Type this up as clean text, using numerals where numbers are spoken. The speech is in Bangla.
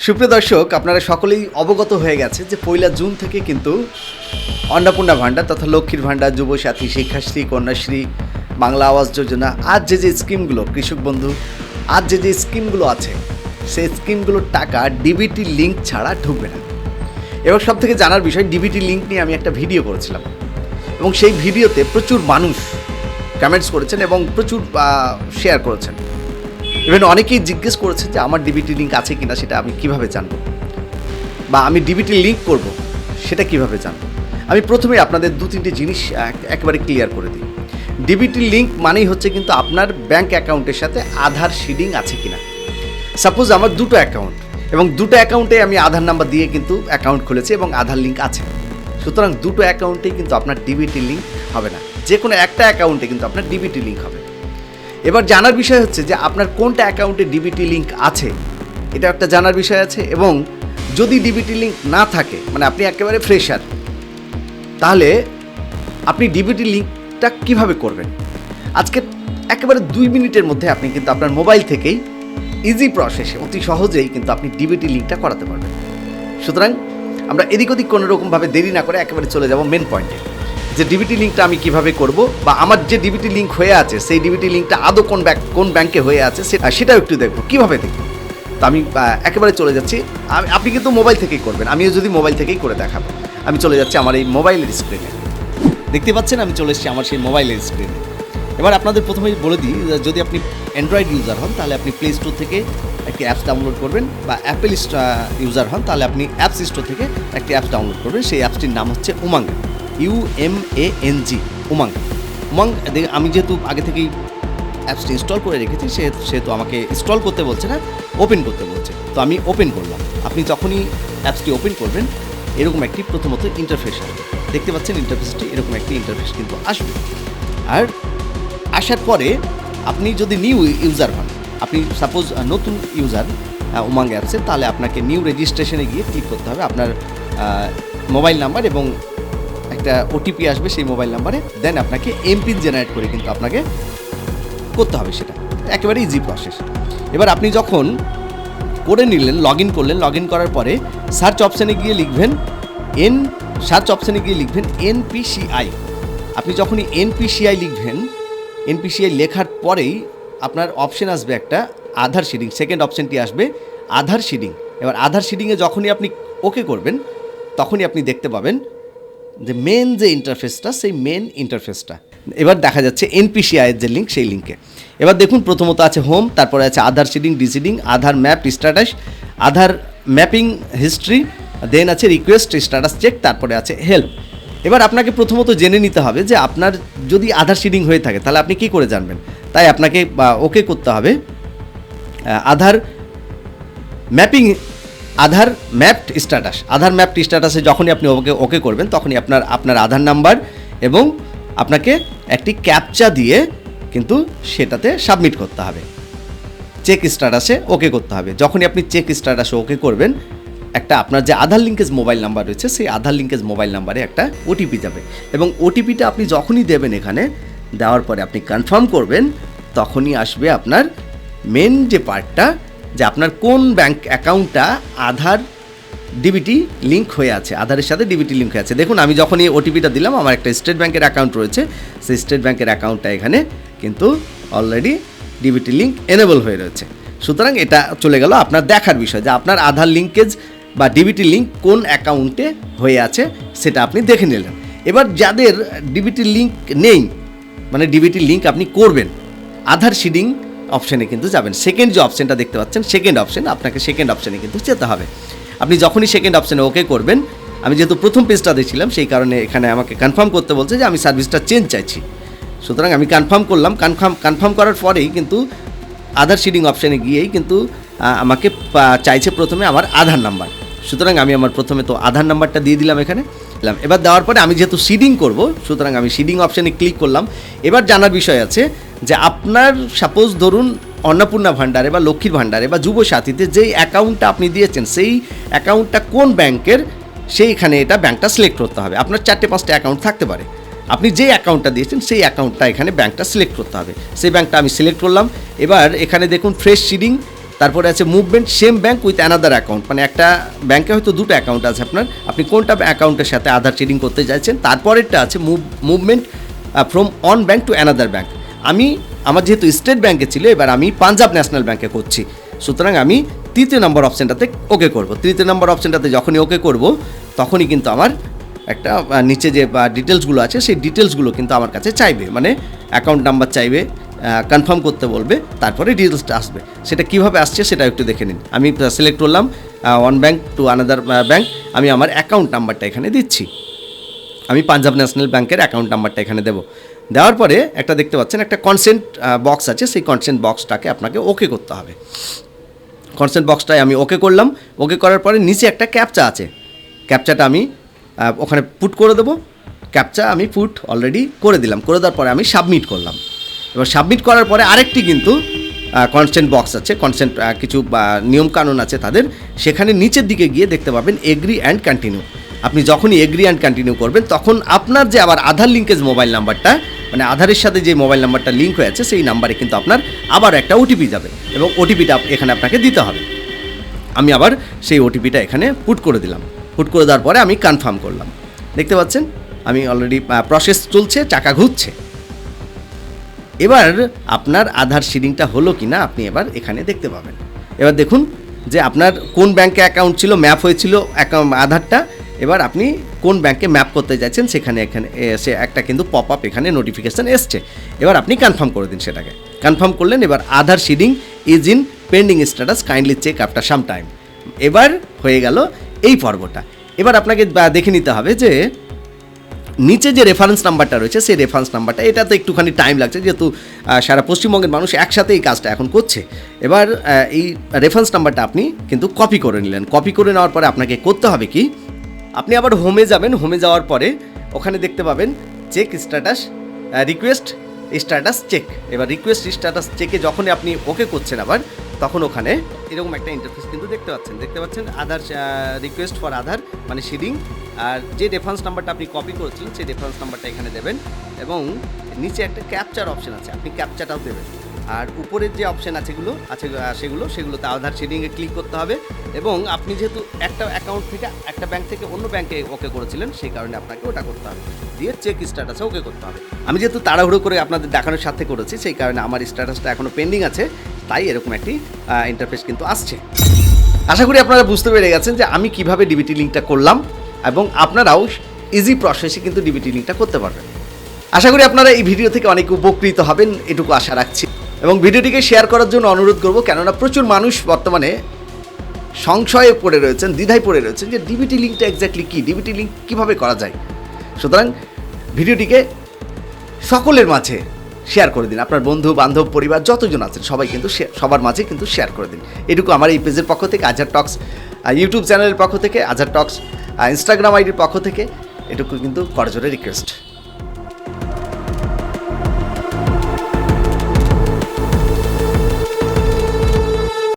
সুপ্রিয় দর্শক, আপনারা সকলেই অবগত হয়ে গেছে যে 1 জুন থেকে কিন্তু অন্নপূর্ণা ভাণ্ডার তথা লক্ষ্মীর ভাণ্ডার, যুবসাথী, শিক্ষাশ্রী, কন্যাশ্রী, বাংলা আবাস যোজনা, আর যে স্কিমগুলো, কৃষক বন্ধু, আর যে স্কিমগুলো আছে সেই স্কিমগুলোর টাকা ডিবিটি লিঙ্ক ছাড়া ঢুকবে না। এবং সব থেকে জানার বিষয়, ডিবিটি লিঙ্ক নিয়ে আমি একটা ভিডিও করেছিলাম এবং সেই ভিডিওতে প্রচুর মানুষ কমেন্টস করেছেন এবং প্রচুর শেয়ার করেছেন। ইভেন অনেকেই জিজ্ঞেস করেছে যে আমার ডিবিটি লিঙ্ক আছে কিনা, সেটা আমি কিভাবে জানবো, বা আমি ডিবিটি লিঙ্ক করব সেটা কিভাবে জানবো। আমি প্রথমেই আপনাদের 2-3টে জিনিস একেবারে ক্লিয়ার করে দিই। ডিবিটি লিঙ্ক মানেই হচ্ছে কিন্তু আপনার ব্যাংক অ্যাকাউন্টের সাথে আধার সিডিং আছে কিনা। সাপোজ আমার দুটো অ্যাকাউন্ট এবং দুটো অ্যাকাউন্টে আমি আধার নাম্বার দিয়ে কিন্তু অ্যাকাউন্ট খুলেছি এবং আধার লিঙ্ক আছে, সুতরাং দুটো অ্যাকাউন্টেই কিন্তু আপনার ডিবিটি লিঙ্ক হবে না, যে কোনো একটা অ্যাকাউন্টে কিন্তু আপনার ডিবিটি লিঙ্ক হবে। এবার জানার বিষয় হচ্ছে যে আপনার কোনটা অ্যাকাউন্টে ডিবিটি লিঙ্ক আছে, এটা একটা জানার বিষয় আছে। এবং যদি ডিবিটি লিঙ্ক না থাকে, মানে আপনি একেবারে ফ্রেশার, তাহলে আপনি ডিবিটি লিঙ্কটা কিভাবে করবেন। আজকে একেবারে 2 মিনিটের মধ্যে আপনি কিন্তু আপনার মোবাইল থেকেই ইজি প্রসেসে অতি সহজেই কিন্তু আপনি ডিবিটি লিঙ্কটা করাতে পারবেন। সুতরাং আমরা এদিক ওদিক কোনোরকমভাবে দেরি না করে একেবারে চলে যাব মেন পয়েন্টে, যে ডিবিটি লিঙ্কটা আমি কিভাবে করব, বা আমার যে ডিবিটি লিঙ্ক হয়ে আছে সেই ডিবিটি লিঙ্কটা আদৌ কোন ব্যাংকে হয়ে আছে সেটাও একটু দেখব, কীভাবে দেখব। তো আমি একেবারে চলে যাচ্ছি, আপনি কিন্তু মোবাইল থেকেই করবেন, আমিও যদি মোবাইল থেকেই করে দেখাবো। আমি চলে যাচ্ছি আমার এই মোবাইলের স্ক্রিনে, দেখতে পাচ্ছেন আমি চলে এসেছি আমার সেই মোবাইলের স্ক্রিনে। এবার আপনাদের প্রথমেই বলে দিই, যদি আপনি অ্যান্ড্রয়েড ইউজার হন তাহলে আপনি প্লে স্টোর থেকে একটি অ্যাপস ডাউনলোড করবেন, বা অ্যাপেল ইউজার হন তাহলে আপনি অ্যাপস স্টোর থেকে একটি অ্যাপস ডাউনলোড করবেন। সেই অ্যাপসটির নাম হচ্ছে উমাং, UMANG, উমাং। আমি যেহেতু আগে থেকেই অ্যাপসটি ইনস্টল করে রেখেছি, সেহেতু আমাকে ইনস্টল করতে বলছে না, ওপেন করতে বলছে। তো আমি ওপেন করলাম। আপনি যখনই অ্যাপসটি ওপেন করবেন এরকম একটি প্রথমত ইন্টারফেস আসবে, দেখতে পাচ্ছেন ইন্টারফেসটি, এরকম একটি ইন্টারফেস কিন্তু আসবে। আর আসার পরে আপনি যদি নিউ ইউজার হন, আপনি সাপোজ নতুন ইউজার উমাং অ্যাপসে, তাহলে আপনাকে নিউ রেজিস্ট্রেশনে গিয়ে ক্লিক করতে হবে। আপনার মোবাইল নাম্বার এবং একটা ওটিপি আসবে সেই মোবাইল নাম্বারে, দেন আপনাকে এমপিন জেনারেট করে কিন্তু আপনাকে করতে হবে, সেটা একেবারে ইজি প্রসেস। এবার আপনি যখন করে নিলেন, লগ ইন করলেন, লগ ইন করার পরে সার্চ অপশানে গিয়ে লিখবেন NPCI। আপনি যখনই NPCI লিখবেন, NPCI লেখার পরেই আপনার অপশন আসবে একটা আধার সিডিং, সেকেন্ড অপশানটি আসবে আধার সিডিং। এবার আধার সিডিংয়ে যখনই আপনি ওকে করবেন তখনই আপনি দেখতে পাবেন যে মেন যে ইন্টারফেসটা, সেই মেন ইন্টারফেসটা এবার দেখা যাচ্ছে NPCI-এর যে লিঙ্ক, সেই লিঙ্কে। এবার দেখুন প্রথমত আছে হোম, তারপরে আছে আধার সিডিং, ডিসিডিং, আধার ম্যাপ স্ট্যাটাস, আধার ম্যাপিং হিস্ট্রি, দেন আছে রিকোয়েস্ট স্ট্যাটাস চেক, তারপরে আছে হেল্প। এবার আপনাকে প্রথমত জেনে নিতে হবে যে আপনার যদি আধার সিডিং হয়ে থাকে তাহলে আপনি কী করে জানবেন। তাই আপনাকে ওকে করতে হবে আধার ম্যাপিং, আধার ম্যাপড স্ট্যাটাস। আধার ম্যাপড স্ট্যাটাসে যখনই আপনি ওকে করবেন তখনই আপনার আধার নাম্বার এবং আপনাকে একটি ক্যাপচা দিয়ে কিন্তু সেটাতে সাবমিট করতে হবে, চেক স্ট্যাটাসে ওকে করতে হবে। যখনই আপনি চেক স্ট্যাটাসে ওকে করবেন, একটা আপনার যে আধার লিঙ্কেজ মোবাইল নাম্বার রয়েছে সেই আধার লিঙ্কেজ মোবাইল নাম্বারে একটা ওটিপি যাবে, এবং ওটিপিটা আপনি যখনই দেবেন, এখানে দেওয়ার পরে আপনি কনফার্ম করবেন, তখনই আসবে আপনার মেন যে পার্টটা, যে আপনার কোন ব্যাংক অ্যাকাউন্টটা আধার ডিবিটি লিঙ্ক হয়ে আছে, আধারের সাথে ডিবিটি লিঙ্ক হয়ে আছে। দেখুন আমি যখন এই ওটিপিটা দিলাম, আমার একটা স্টেট ব্যাংকের অ্যাকাউন্ট রয়েছে, সেই স্টেট ব্যাংকের অ্যাকাউন্টটা এখানে কিন্তু অলরেডি ডিবিটি লিঙ্ক এনেবল হয়ে রয়েছে। সুতরাং এটা চলে গেল আপনার দেখার বিষয়, যে আপনার আধার লিঙ্কেজ বা ডিবিটি লিঙ্ক কোন অ্যাকাউন্টে হয়ে আছে সেটা আপনি দেখে নিলেন। এবার যাদের ডিবিটি লিঙ্ক নেই, মানে ডিবিটি লিঙ্ক আপনি করবেন, আধার সিডিং অপশানে কিন্তু যাবেন। সেকেন্ড যে অপশানটা দেখতে পাচ্ছেন, সেকেন্ড অপশান, আপনাকে সেকেন্ড অপশানে কিন্তু যেতে হবে। আপনি যখনই সেকেন্ড অপশানে ওকে করবেন, আমি যেহেতু প্রথম পেজটা দেখছিলাম সেই কারণে এখানে আমাকে কনফার্ম করতে বলছে যে আমি সার্ভিসটা চেঞ্জ চাইছি। সুতরাং আমি কনফার্ম করলাম। কনফার্ম করার পরেই কিন্তু আধার সিডিং অপশানে গিয়েই কিন্তু আমাকে চাইছে প্রথমে আমার আধার নাম্বার। সুতরাং আমি আমার প্রথমে তো আধার নাম্বারটা দিয়ে দিলাম এখানে। এবার দেওয়ার পরে আমি যেহেতু সিডিং করব, সুতরাং আমি সিডিং অপশানে ক্লিক করলাম। এবার জানার বিষয় আছে যে আপনার সাপোজ ধরুন অন্নপূর্ণা ভাণ্ডারে বা লক্ষ্মীর ভাণ্ডারে বা যুবসাথীতে যেই অ্যাকাউন্টটা আপনি দিয়েছেন, সেই অ্যাকাউন্টটা কোন ব্যাংকের, সেইখানে এটা ব্যাংকটা সিলেক্ট করতে হবে। আপনার 4-5টা অ্যাকাউন্ট থাকতে পারে, আপনি যে অ্যাকাউন্টটা দিয়েছেন সেই অ্যাকাউন্টটা এখানে ব্যাংকটা সিলেক্ট করতে হবে। সেই ব্যাংকটা আমি সিলেক্ট করলাম। এবার এখানে দেখুন ফ্রেশ সিডিং, তারপরে আছে movement same bank with another account, মানে একটা ব্যাঙ্কে হয়তো দুটো অ্যাকাউন্ট আছে আপনার, আপনি কোনটা অ্যাকাউন্টের সাথে আধার সিডিং করতে চাইছেন। তারপরেরটা আছে movement from on bank to another bank. আমার যেহেতু স্টেট ব্যাঙ্কে ছিল, এবার আমি পাঞ্জাব ন্যাশনাল ব্যাঙ্কে করছি, সুতরাং আমি তৃতীয় নম্বর অপশানটাতে ওকে করব। তৃতীয় নম্বর অপশানটাতে যখনই ওকে করব তখনই কিন্তু আমার একটা নিচে যে ডিটেলসগুলো আছে সেই ডিটেলসগুলো কিন্তু আমার কাছে চাইবে, মানে অ্যাকাউন্ট নাম্বার চাইবে, কনফার্ম করতে বলবে, তারপরে ডিটেলসটা আসবে। সেটা কীভাবে আসছে সেটা একটু দেখে নিন। আমি সিলেক্ট করলাম one bank to another bank, আমি আমার অ্যাকাউন্ট নাম্বারটা এখানে দিচ্ছি, আমি পাঞ্জাব ন্যাশনাল ব্যাঙ্কের অ্যাকাউন্ট নাম্বারটা এখানে দেবো। দেওয়ার পরে একটা দেখতে পাচ্ছেন একটা কনসেন্ট বক্স আছে, সেই কনসেন্ট বক্সটাকে আপনাকে ওকে করতে হবে। কনসেন্ট বক্সটায় আমি ওকে করলাম। ওকে করার পরে নিচে একটা ক্যাপচা আছে, ক্যাপচাটা আমি ওখানে পুট করে দেবো। ক্যাপচা আমি পুট অলরেডি করে দিলাম, করে দেওয়ার পরে আমি সাবমিট করলাম। এবার সাবমিট করার পরে আরেকটি কিন্তু কনসেন্ট বক্স আছে, কনসেন্ট কিছু নিয়মকানুন আছে তাদের, সেখানে নিচের দিকে গিয়ে দেখতে পাবেন এগ্রি অ্যান্ড কন্টিনিউ। আপনি যখনই এগ্রি অ্যান্ড কন্টিনিউ করবেন তখন আপনার যে আবার আধার লিঙ্কেজ মোবাইল নাম্বারটা, মানে আধারের সাথে যে মোবাইল নাম্বারটা লিঙ্ক হয়ে আছে সেই নাম্বারে কিন্তু আপনার আবার একটা ওটিপি যাবে এবং ওটিপিটা এখানে আপনাকে দিতে হবে। আমি আবার সেই ওটিপিটা এখানে পুট করে দিলাম। পুট করে দেওয়ার পরে আমি কনফার্ম করলাম। দেখতে পাচ্ছেন আমি অলরেডি প্রসেস চলছে, চাকা ঘুরছে। এবার আপনার আধার সিডিংটা হলো কি না আপনি এবার এখানে দেখতে পাবেন। এবার দেখুন যে আপনার কোন ব্যাঙ্কে অ্যাকাউন্ট ছিল, ম্যাপ হয়েছিল আধারটা, এবার আপনি কোন ব্যাঙ্কে ম্যাপ করতে চাইছেন সেখানে এখানে সে একটা কিন্তু পপ আপ এখানে নোটিফিকেশান এসছে। এবার আপনি কনফার্ম করে দিন সেটাকে। কনফার্ম করলেন, এবার Aadhaar seeding is in pending status, kindly check after some time. এবার হয়ে গেল এই পর্বটা। এবার আপনাকে দেখে নিতে হবে যে নিচে যে রেফারেন্স নাম্বারটা রয়েছে সেই রেফারেন্স নাম্বারটা, এটা তো একটুখানি টাইম লাগছে যেহেতু সারা পশ্চিমবঙ্গের মানুষ একসাথে এই কাজটা এখন করছে। এবার এই রেফারেন্স নাম্বারটা আপনি কিন্তু কপি করে নিলেন। কপি করে নেওয়ার পরে আপনাকে করতে হবে কি, আপনি আবার হোমে যাবেন। হোমে যাওয়ার পরে ওখানে দেখতে পাবেন check status, request status check. এবার রিকোয়েস্ট স্ট্যাটাস চেকে যখনই আপনি ওকে করছেন আবার তখন ওখানে এরকম একটা ইন্টারফেস কিন্তু দেখতে পাচ্ছেন আধার রিকোয়েস্ট ফর আধার মানে সিডিং, আর যে রেফারেন্স নাম্বারটা আপনি কপি করেছিলেন সেই রেফারেন্স নাম্বারটা এখানে দেবেন এবং নিচে একটা ক্যাপচার অপশন আছে, আপনি ক্যাপচাটাও দেবেন। আর উপরের যে অপশান সেগুলোতে আধার সিডিংয়ে ক্লিক করতে হবে এবং আপনি যেহেতু একটা অ্যাকাউন্ট থেকে একটা ব্যাঙ্ক থেকে অন্য ব্যাঙ্কে ওকে করেছিলেন সেই কারণে আপনাকে ওটা করতে হবে, দিয়ে চেক স্ট্যাটাসে ওকে করতে হবে। আমি যেহেতু তাড়াহুড়ো করে আপনাদের দেখানোর সাথে করেছি সেই কারণে আমার স্ট্যাটাসটা এখনও পেন্ডিং আছে, তাই এরকম একটি ইন্টারফেস কিন্তু আসছে। আশা করি আপনারা বুঝতে পেরে গেছেন যে আমি কিভাবে ডিবিটি লিঙ্কটা করলাম এবং আপনারাও ইজি প্রসেসে কিন্তু ডিবিটি লিঙ্কটা করতে পারবেন। আশা করি আপনারা এই ভিডিও থেকে অনেক উপকৃত হবেন, এটুকু আশা রাখছি এবং ভিডিওটিকে শেয়ার করার জন্য অনুরোধ করব, কেননা প্রচুর মানুষ বর্তমানে সংশয়ে পড়ে রয়েছেন, দ্বিধায় পড়ে রয়েছেন যে ডিবিটি লিঙ্কটা এক্স্যাক্টলি কী, ডিবিটি লিঙ্ক কীভাবে করা যায়। সুতরাং ভিডিওটিকে সকলের মাঝে শেয়ার করে দিন, আপনার বন্ধু বান্ধব পরিবার যতজন আছেন সবাই কিন্তু সবার মাঝে কিন্তু শেয়ার করে দিন। এটুকু আমার এই পেজের পক্ষ থেকে, আজহার টক্স ইউটিউব চ্যানেলের পক্ষ থেকে, আজহার টক্স ইনস্টাগ্রাম আইডির পক্ষ থেকে এটুকু কিন্তু করজোরে রিকোয়েস্ট।